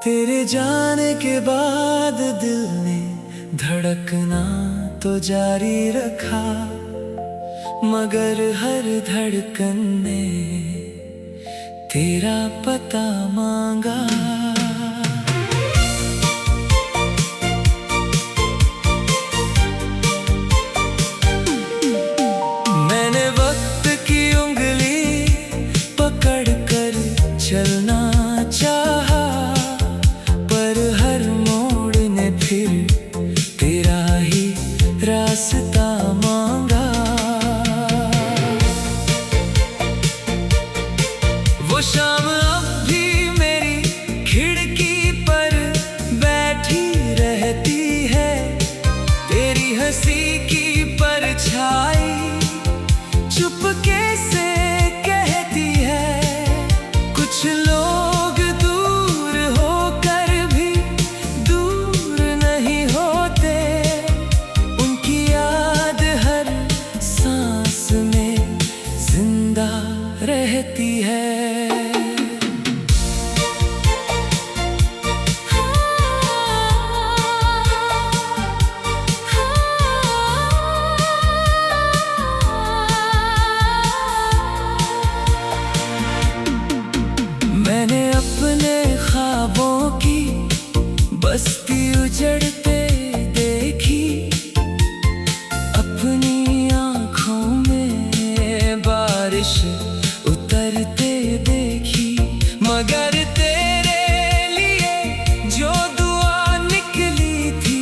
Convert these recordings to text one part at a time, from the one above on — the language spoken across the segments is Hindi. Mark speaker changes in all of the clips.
Speaker 1: तेरे जाने के बाद दिल ने धड़कना तो जारी रखा, मगर हर धड़कन ने तेरा पता मांगा। मैंने वक्त की उंगली पकड़ कर चलना चाहा, फिर तेरा ही रास्ता मांगा। वो शाम अब भी मेरी खिड़की पर बैठी रहती है, तेरी हंसी की परछाई चुपके से कहती है, कुछ लोग रहती है। मैंने अपने ख्वाबों की बस्ती उजड़ते देखी, अपनी आँखों में बारिश उतरते देखी, मगर तेरे लिए जो दुआ निकली थी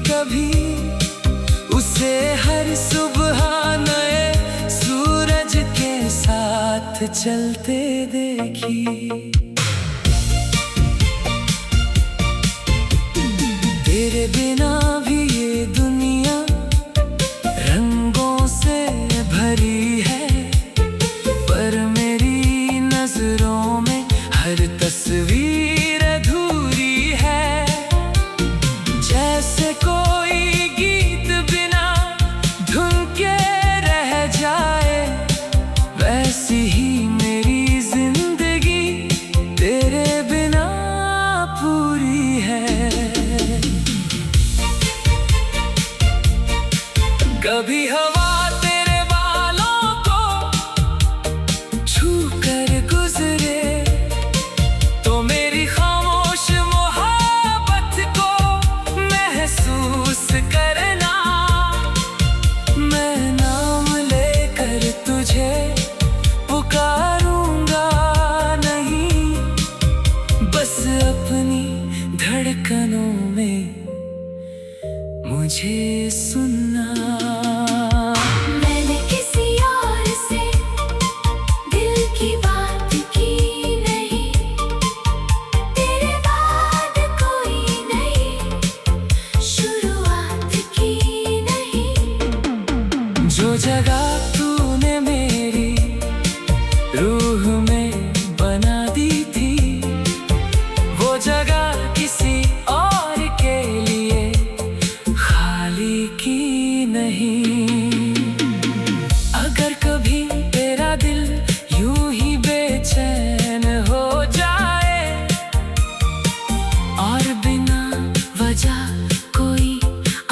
Speaker 1: कभी, उसे हर सुबह नए सूरज के साथ चलते देखी। तेरे बिना भी ये दुनिया रंगों से भरी है, पर मेरी नजरों में हर तस्वीर अधूरी है। जैसे कोई गीत बिना धुन के रह जाए, वैसी ही मेरी जिंदगी तेरे बिना पूरी है। कभी हवा तेरे बालों को छू कर गुजरे, तो मेरी खामोश मोहब्बत को महसूस करना। मैं नाम लेकर तुझे पुकारूंगा नहीं, बस अपनी धड़कनों में मुझे सुनना।
Speaker 2: मैंने किसी और से दिल की बात की नहीं, तेरे बाद कोई नहीं शुरुआत की नहीं।
Speaker 1: जो जगह तूने मेरी रूह में बना दी थी, वो जगह किसी और के लिए खाली की नहीं। अगर कभी तेरा दिल यूं ही बेचैन हो जाए, और बिना वजह कोई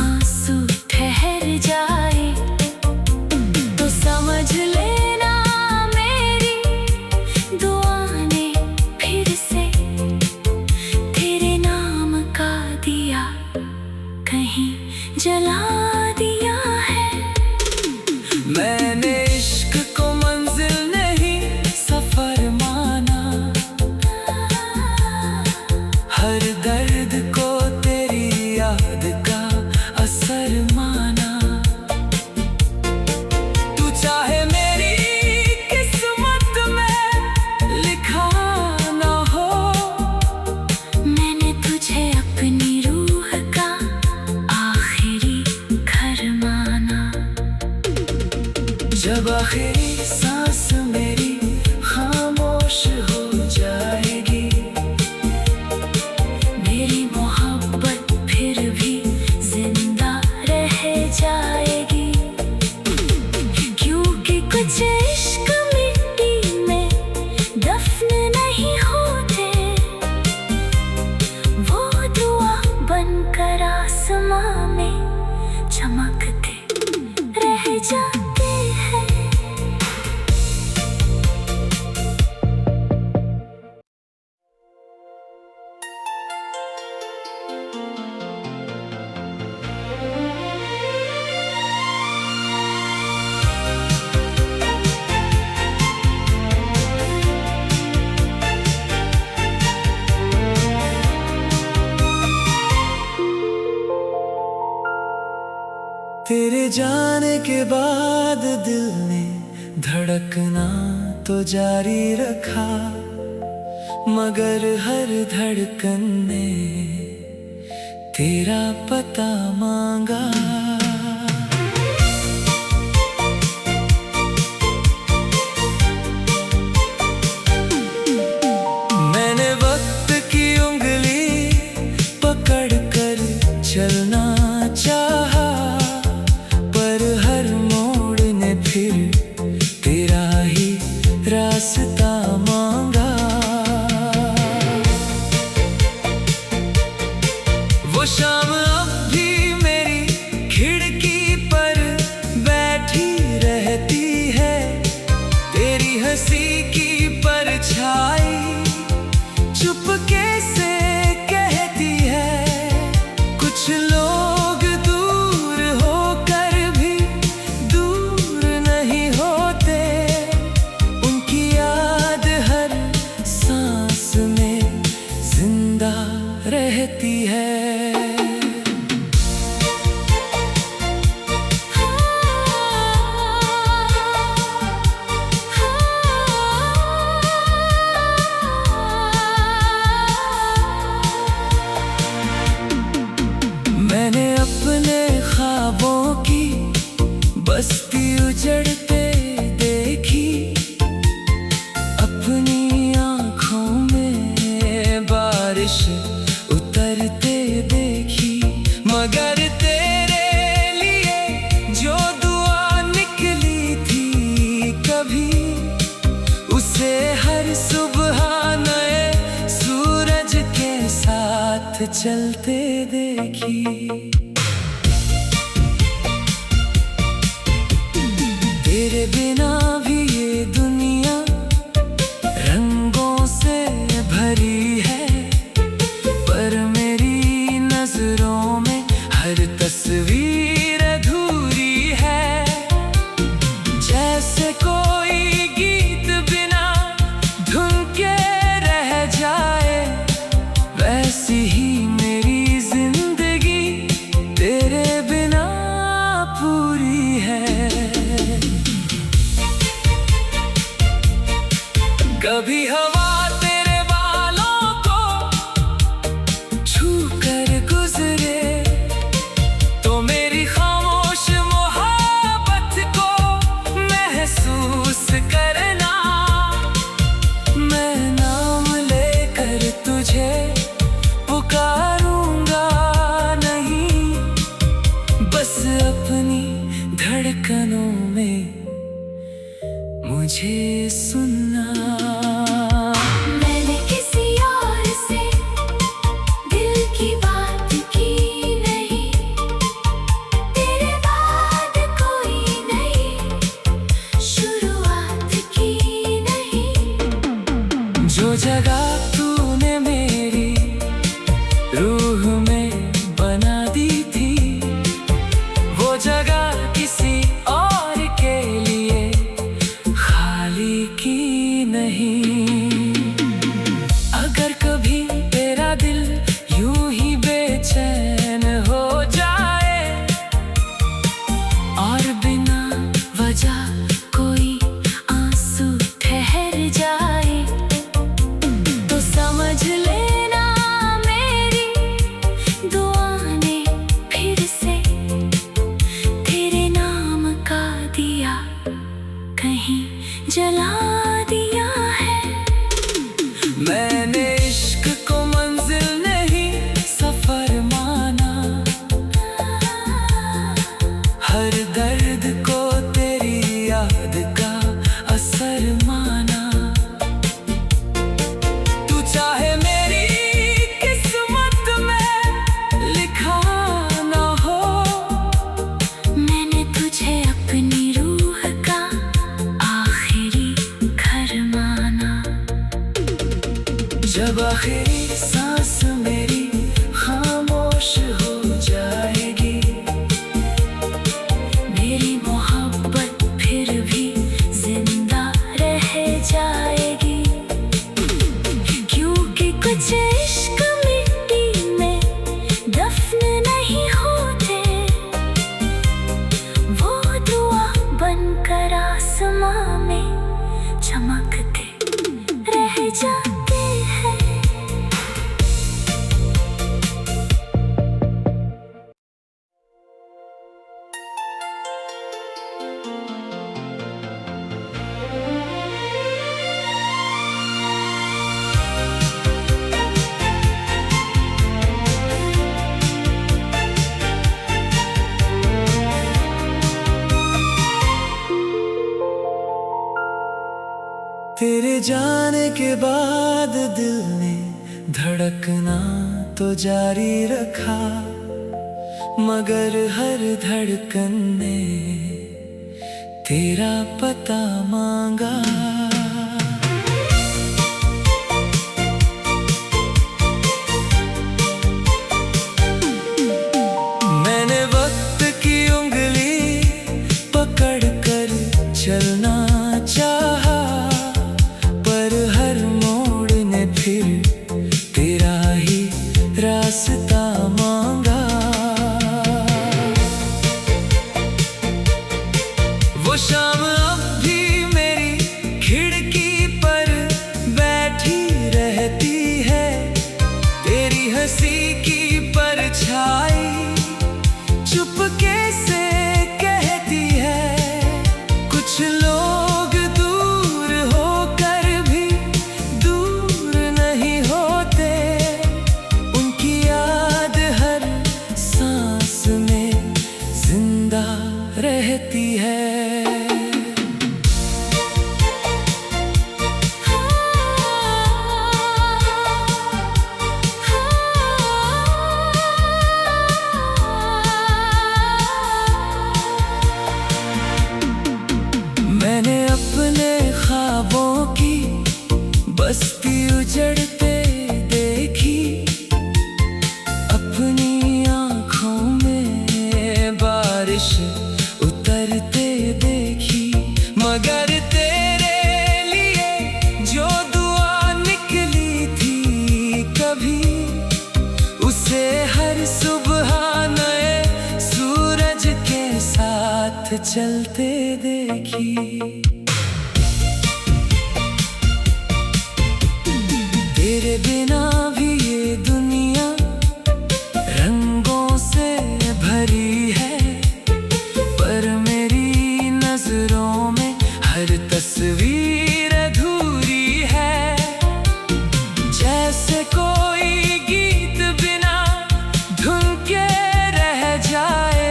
Speaker 1: आंसू ठहर जाए, तो समझ लेना मेरी दुआ ने फिर से तेरे नाम का दिया कहीं जला दिया है। मैंने इश्क को मंजिल नहीं सफर माना, हर दर्द को तेरी याद का असर माना। तू चाहे मेरी किस्मत में लिखा ना हो,
Speaker 2: मैंने तुझे अपनी रूह का आखिरी घर माना।
Speaker 1: जब आखिरी सांस मेरी खामोश जाने के बाद दिल ने धड़कना तो जारी रखा, मगर हर धड़कन ने तेरा पता मांगा। मैंने वक्त की उंगली पकड़ कर चलना चाहा, पर हर मोड़ ने फिर तेरा ही रास्ता मांगा। वो शाम अब भी मेरी खिड़की पर बैठी रहती है, तेरी हंसी की परछाई चुपके से कहती है, कुछ लोग दूर होकर भी दूर नहीं होते, उनकी याद हर सांस में जिंदा रहती है। मैंने अपने ख्वाबों की बस्ती उजड़ते देखी, अपनी आँखों में बारिश उतरते देखी, मगर तेरे लिए जो दुआ निकली थी कभी, उसे हर सुबह नए सूरज के साथ चलते देखी। तेरे बिना भी ये दुनिया रंगों से भरी है, पर मेरी नजरों में हर तस्वीर अधूरी है। जैसे कोई गीत बिना धुन के रह जाए, वैसी ही मेरी जिंदगी तेरे बिना पूरी है। कभी हवा तेरे बालों को छू कर गुजरे, तो मेरी खामोश मोहब्बत को महसूस करना। मैं नाम लेकर तुझे पुकारूंगा नहीं, बस अपनी धड़कनों में मुझे सुनना।
Speaker 2: मैंने किसी और से दिल की बात की नहीं, तेरे बाद कोई नहीं शुरुआत की नहीं।
Speaker 1: जो जगह तूने मेरी रूह में बना दी थी, वो जगह किसी और के लिए खाली की नहीं। अगर कभी तेरा दिल यूं ही बेचैन हो जाए, और बिना वजह कोई आंसू ठहर जाए, तो समझ लेना मेरी दुआ ने फिर से तेरे नाम का दिया कहीं जला दिया है। मैंने इश्क को मंजिल नहीं सफर माना, हर दर्द को तेरी याद का असर माना। तू चाहे मेरी किस्मत में लिखा ना हो,
Speaker 2: मैंने तुझे अपनी रूह का आखिरी घर माना।
Speaker 1: जब आखिरी सांस मेरी खामोश हो जाएगी,
Speaker 2: मेरी मोहब्बत फिर भी जिंदा रह जाएगी, क्योंकि कुछ इश्क मिट्टी में दफन नहीं होते, पर आसमां में चमकते रह जाते हैं।
Speaker 1: तेरे जाने के बाद दिल ने धड़कना तो जारी रखा, मगर हर धड़कन ने तेरा पता मांगा। मैंने वक्त की उंगली पकड़ कर चलना चाहा, फिर तेरा ही रास्ता मांगा। वो शाम अब भी मेरी खिड़की पर बैठी रहती है, तेरी हंसी की परछाई चुपके से कहती है, कुछ लोग दूर होकर भी दूर नहीं होते, उनकी याद हर सांस में जिंदा रहती है। मैंने अपने ख्वाबों की बस्ती उजड़ते देखी, अपनी आँखों में बारिश उतरते देखी, मगर तेरे लिए जो दुआ निकली थी कभी, उसे हर सुबह नए सूरज के साथ चलते देखी। तेरे बिना भी ये दुनिया रंगों से भरी है, पर मेरी नजरों में हर तस्वीर अधूरी है। जैसे कोई गीत बिना धुन के रह जाए,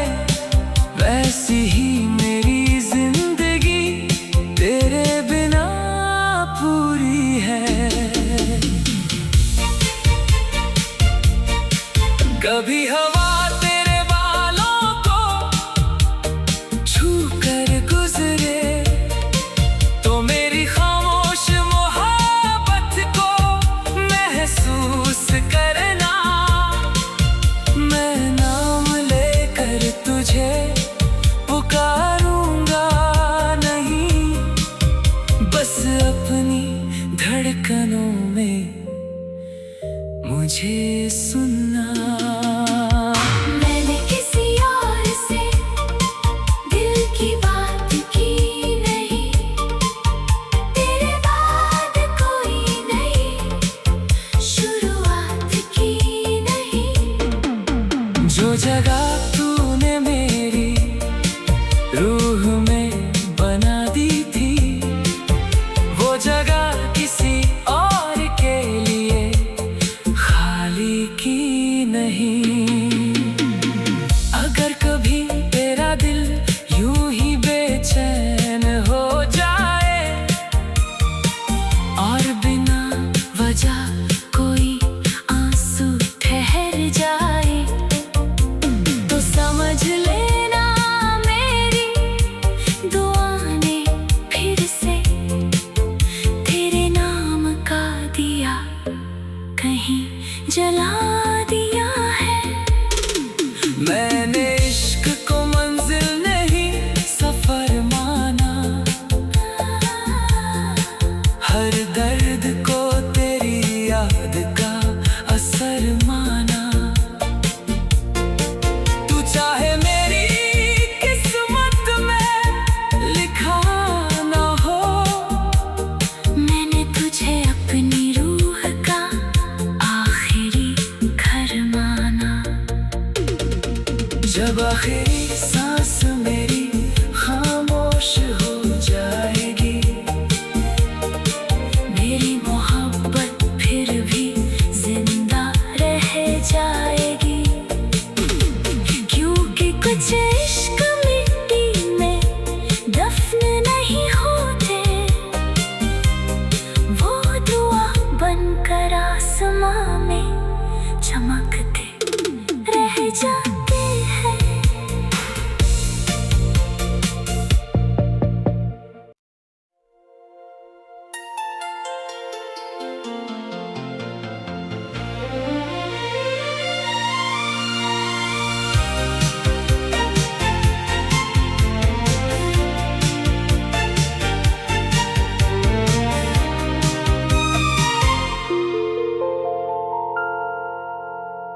Speaker 1: वैसी ही मेरी जिंदगी तेरे बिना पूरी है। कभी हवा तेरे बालों को छू कर गुजरे तो मेरी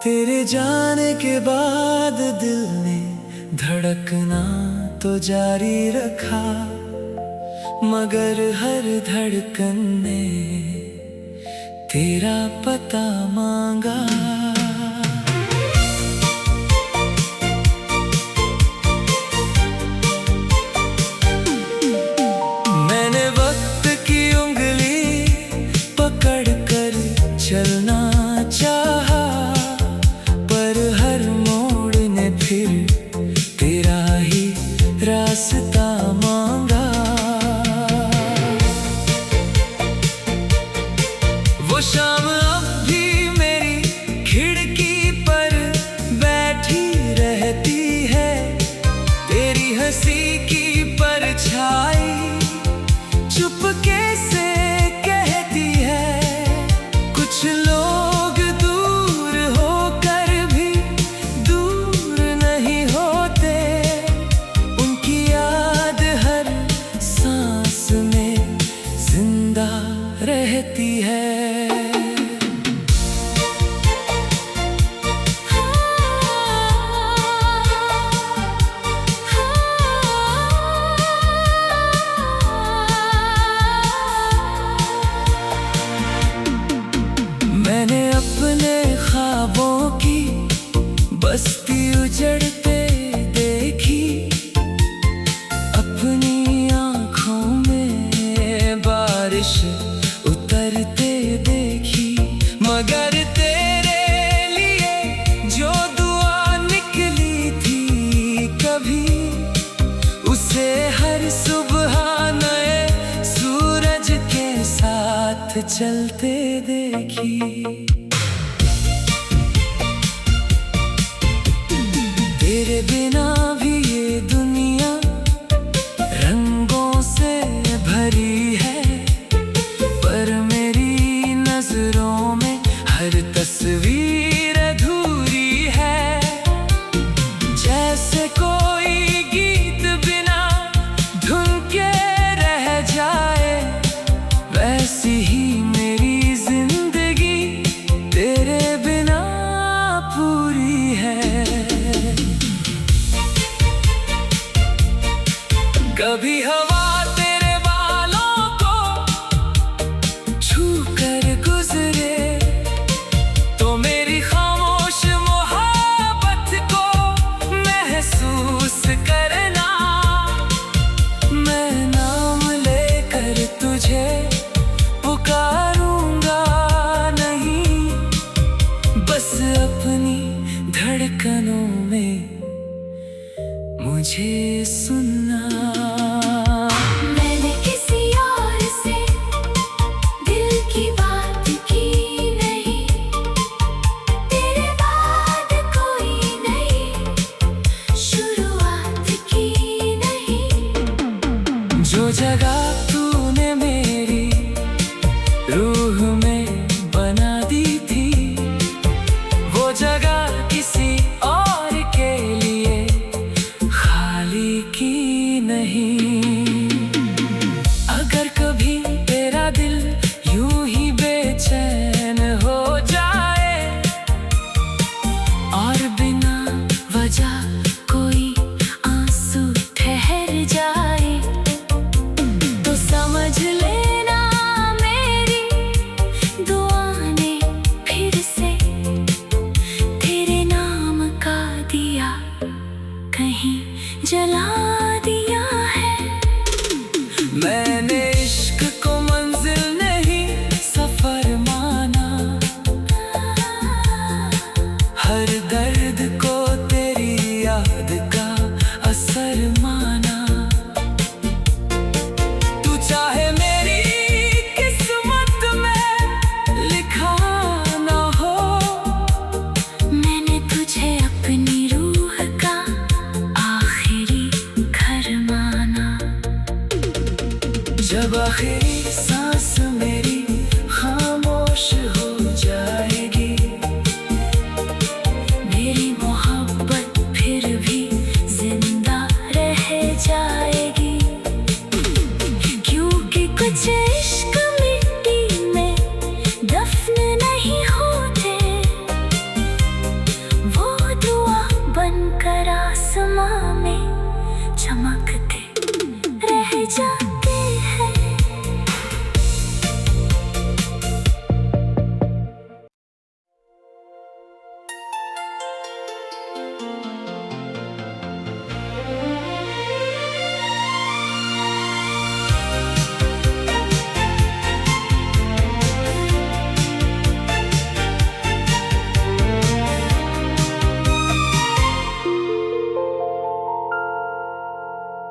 Speaker 1: तेरे जाने के बाद दिल ने धड़कना तो जारी रखा, मगर हर धड़कन ने तेरा पता मांगा। मैंने वक्त की उंगली पकड़ कर चलना चाहा, पर हर मोड़ ने फिर तेरा ही रास्ता मांगा। वो शाम अब भी मेरी खिड़की पर बैठी रहती है, तेरी हंसी की परछाई चुपके से कहती है, कुछ लोग दूर होकर भी दूर नहीं होते, उनकी याद हर सांस में जिंदा रहती है। मैंने अपने ख्वाबों की बस्ती उजड़ते देखी, अपनी आँखों में बारिश उतरते देखी, मगर तेरे लिए जो दुआ निकली थी कभी, उसे हर सुबह नए सूरज के साथ चलते देखी। तेरे बिना भी ये दुनिया रंगों से भरी है, पर मेरी नजरों में हर तस्वीर अधूरी है। जैसे कोई गीत बिना धुन के रह जाए, वैसी ही मेरी जिंदगी तेरे बिना पूरी है। कभी हवा तेरे बालों को छू कर गुजरे, तो मेरी खामोश मोहब्बत को महसूस करना। मैं नाम लेकर तुझे पुकारूंगा नहीं, बस अपनी धड़कनों में मुझे सुनना।
Speaker 2: मैंने किसी और से दिल की बात की नहीं, तेरे बाद कोई नई शुरुआत की नहीं।
Speaker 1: जो जगह तूने मेरी रूह में बना दी थी, वो जगह किसी और के लिए खाली की नहीं। अगर कभी तेरा दिल यूं ही बेचैन हो जाए, और बिना वजह कोई आंसू ठहर जाए, तो समझ लेना मेरी दुआ ने फिर से तेरे नाम का दिया कहीं जला दिया है। मैंने इश्क को मंजिल नहीं सफर माना, हर दर्द को तेरी याद का असर माना। तू चाहे मेरी किस्मत में लिखा ना हो,
Speaker 2: मैंने तुझे अपनी रूह का आखिरी घर माना।
Speaker 1: जब आखिरी सांस मेरी खामोश हो जाएगी,
Speaker 2: मेरी मोहब्बत फिर भी जिंदा रह जाएगी, क्योंकि कुछ इश्क मिट्टी में दफन नहीं होते, जाते हैं।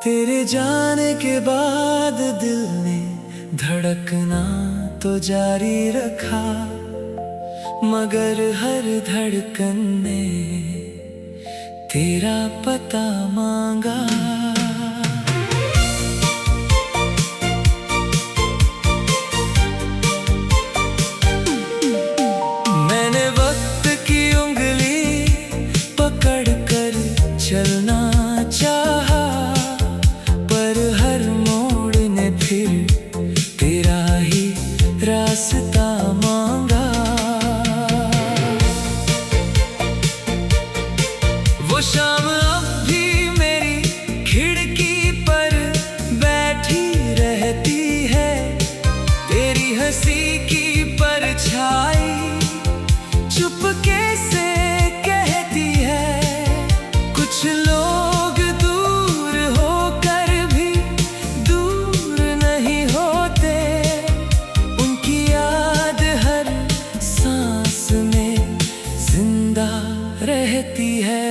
Speaker 1: तेरे जाने के बाद दिल ने धड़कना तो जारी रखा, मगर हर धड़कन ने तेरा पता मांगा। मैंने वक्त की उंगली पकड़ कर चलना चाहा, फिर तेरा ही रास्ता मांगा। वो शाम अब भी मेरी खिड़की पर बैठी रहती है, तेरी हंसी की परछाई चुपके से कहती है, कुछ लोग दूर होकर भी दूर नहीं होते, उनकी याद हर सांस में जिंदा रहती है।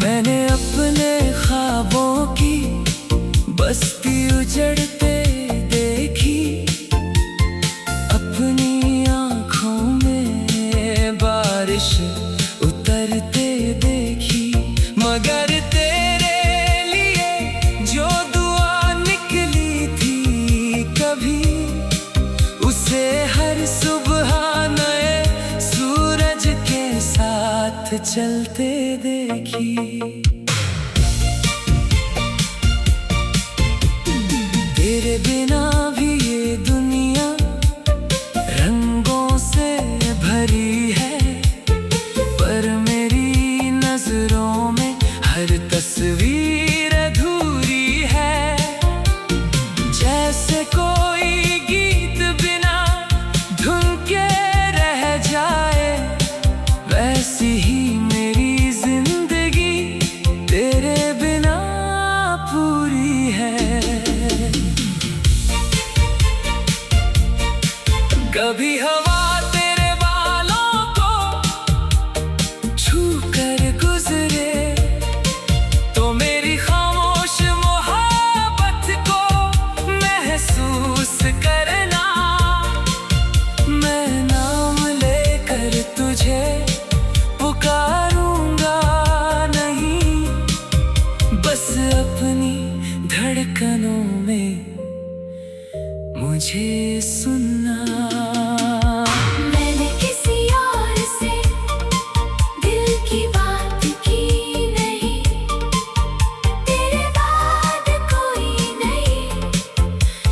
Speaker 1: मैंने अपने ख्वाबों की बस्ती उजड़ते देखी, अपनी आँखों में बारिश उतरते देखी, मगर तेरे लिए जो दुआ निकली थी कभी, उसे हर सुबह नए सूरज के साथ चलते देखी। तेरे बिना भी ये दुनिया रंगों से भरी है, पर मेरी नजरों में हर तस्वीर अधूरी है। जैसे कोई गीत बिना धुन के रह जाए, वैसी ही मेरी जिंदगी तेरे बिना पूरी है। कभी हवा तेरे बालों को छू कर गुजरे, तो मेरी खामोश मोहब्बत को महसूस करना। मैं नाम लेकर तुझे पुकारूंगा नहीं, बस अपनी धड़कनों में मुझे सुनना।
Speaker 2: मैंने किसी और से दिल की बात की नहीं, तेरे बाद कोई नहीं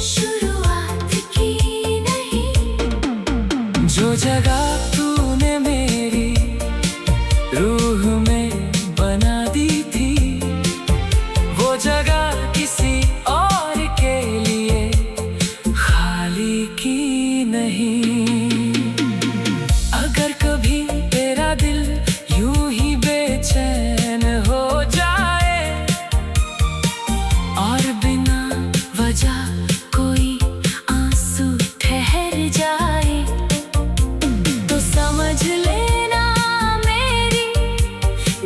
Speaker 2: शुरुआत की नहीं।
Speaker 1: जो जगह तूने मेरी रूह में बना दी थी, वो जगह किसी और के लिए खाली की नहीं। अगर कभी तेरा दिल यूं ही बेचैन हो जाए, और बिना वजह कोई आंसू ठहर जाए, तो समझ लेना मेरी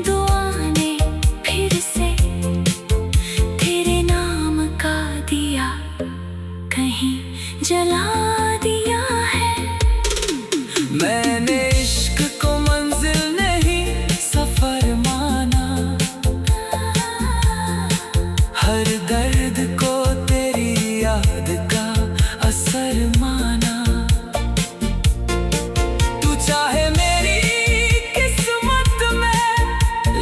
Speaker 1: दुआ ने फिर से तेरे नाम का दिया कहीं जला दिया है। मैंने इश्क को मंजिल नहीं सफर माना, हर दर्द को तेरी याद का असर माना। तू चाहे मेरी किस्मत में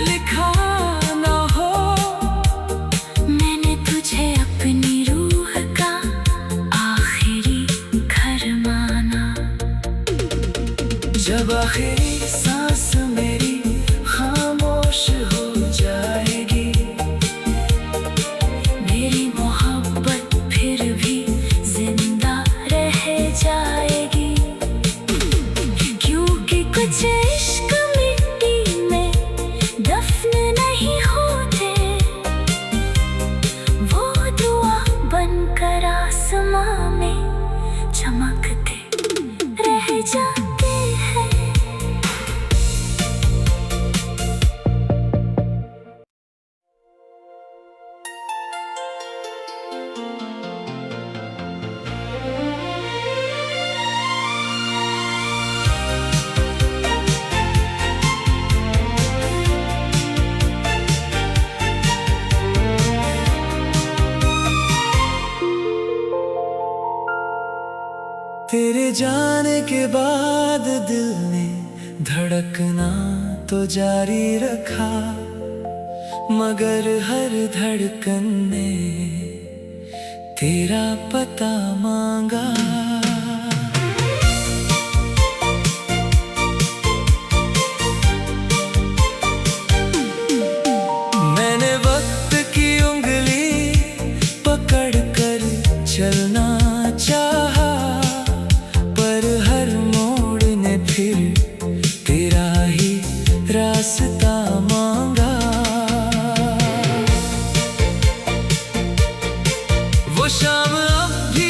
Speaker 1: लिखा ना हो,
Speaker 2: मैंने तुझे अपनी
Speaker 1: जब आखिरी सांस मेरी खामोश हो जाएगी,
Speaker 2: मेरी मोहब्बत फिर भी जिंदा रह जाएगी, क्योंकि कुछ इश्क मिट्टी में दफन नहीं होते, वो दुआ बनकर आसमां में चमकते रह जाते हैं।
Speaker 1: तेरे जाने के बाद दिल ने धड़कना तो जारी रखा, मगर हर धड़कन ने तेरा पता मांगा। मैंने वक्त की उंगली पकड़ कर चलना चाहा, फिर तेरा ही रास्ता मांगा। वो शाम अब भी